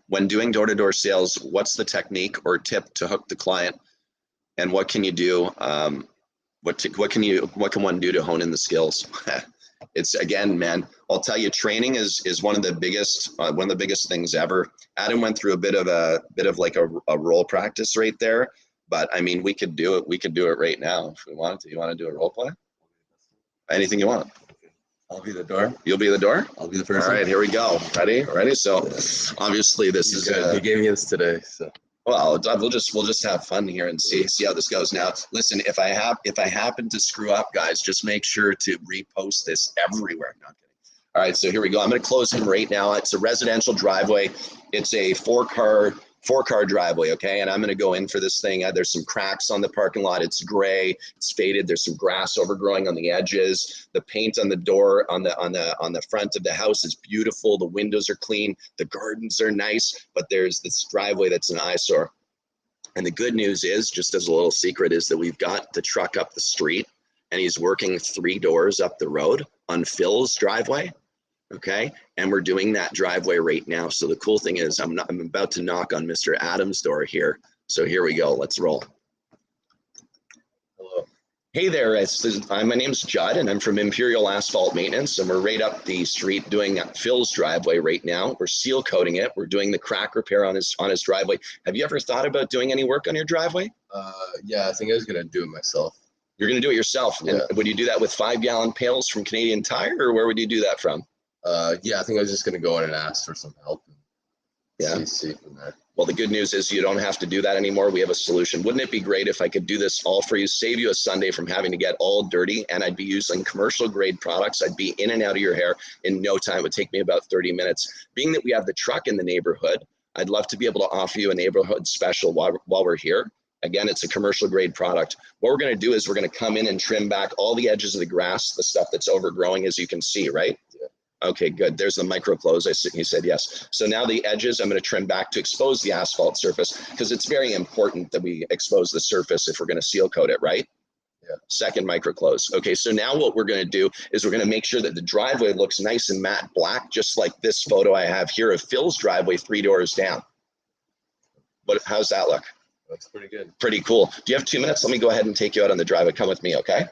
when doing door-to-door sales, what's the technique or tip to hook the client, and what can you do? What can one do to hone in the skills? It's, again, man, I'll tell you, training is one of the biggest things ever. Adam went through a bit of like a role practice right there, but I mean, we could do it. We could do it right now if we wanted to. You want to do a role play? Anything you want. I'll be the door. You'll be the door? I'll be the person. All right, here we go. Ready? So obviously this is he gave me this today, so. Well, we'll just have fun here and see how this goes. Now, listen, if I happen to screw up, guys, just make sure to repost this everywhere. Not kidding. All right, so here we go. I'm going to close him right now. It's a residential driveway. It's a four-car driveway, okay? And I'm going to go in for this thing. There's some cracks on the parking lot. It's gray. It's faded. There's some grass overgrowing on the edges. The paint on the door on the front of the house is beautiful. The windows are clean. The gardens are nice, but there's this driveway that's an eyesore. And the good news is, just as a little secret, is that we've got the truck up the street, and he's working 3 doors up the road on Phil's driveway. Okay, and we're doing that driveway right now. So the cool thing is I'm about to knock on Mr. Adams' door here. So here we go. Let's roll. Hello. Hey there. My name's Judd, and I'm from Imperial Asphalt Maintenance, and we're right up the street doing Phil's driveway right now. We're seal coating it. We're doing the crack repair on his driveway. Have you ever thought about doing any work on your driveway? Yeah, I think I was gonna do it myself. You're gonna do it yourself. Yeah. And would you do that with 5-gallon pails from Canadian Tire, or where would you do that from? Yeah, I think I was just gonna go in and ask for some help. Yeah. See from there. Well, the good news is you don't have to do that anymore. We have a solution. Wouldn't it be great if I could do this all for you, save you a Sunday from having to get all dirty, and I'd be using commercial grade products. I'd be in and out of your hair in no time. It would take me about 30 minutes. Being that we have the truck in the neighborhood, I'd love to be able to offer you a neighborhood special while we're here. Again, it's a commercial grade product. What we're going to do is we're going to come in and trim back all the edges of the grass, the stuff that's overgrowing, as you can see, right? Yeah. Okay, good. There's the micro close. He said yes. So now the edges I'm going to trim back to expose the asphalt surface, because it's very important that we expose the surface if we're going to seal coat it, right? Yeah. Second micro close. Okay, so now what we're going to do is we're going to make sure that the driveway looks nice and matte black, just like this photo I have here of Phil's driveway 3 doors down. But how's that look? Looks pretty good. Pretty cool. Do you have 2 minutes? Let me go ahead and take you out on the driveway. Come with me, okay?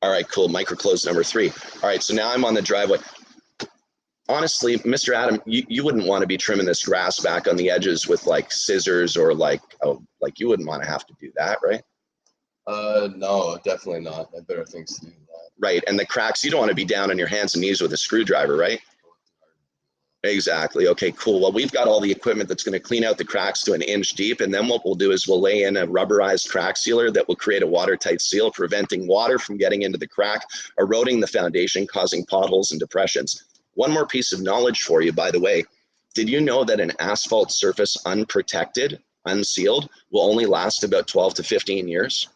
All right, cool. Micro close number 3. All right, so now I'm on the driveway. Honestly, Mr. Adam, you wouldn't want to be trimming this grass back on the edges with like scissors, or like you wouldn't want to have to do that, right? No, definitely not. I have better things to do than that. Right, and the cracks, you don't want to be down on your hands and knees with a screwdriver, right? Exactly. Okay, cool. Well, we've got all the equipment that's going to clean out the cracks to 1 inch deep. And then what we'll do is we'll lay in a rubberized crack sealer that will create a watertight seal, preventing water from getting into the crack, eroding the foundation, causing potholes and depressions. One more piece of knowledge for you, by the way. Did you know that an asphalt surface unprotected, unsealed, will only last about 12 to 15 years?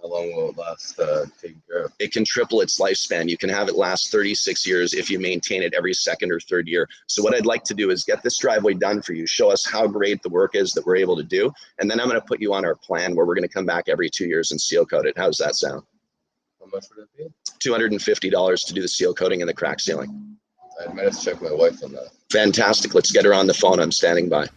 How long will it last taken care of? It can triple its lifespan. You can have it last 36 years if you maintain it every 2nd or 3rd year. So what I'd like to do is get this driveway done for you, show us how great the work is that we're able to do, and then I'm going to put you on our plan where we're going to come back every 2 years and seal coat it. How does that sound? How much would it be? $250 to do the seal coating and the crack sealing. I might have to check my wife on that. Fantastic. Let's get her on the phone. I'm standing by.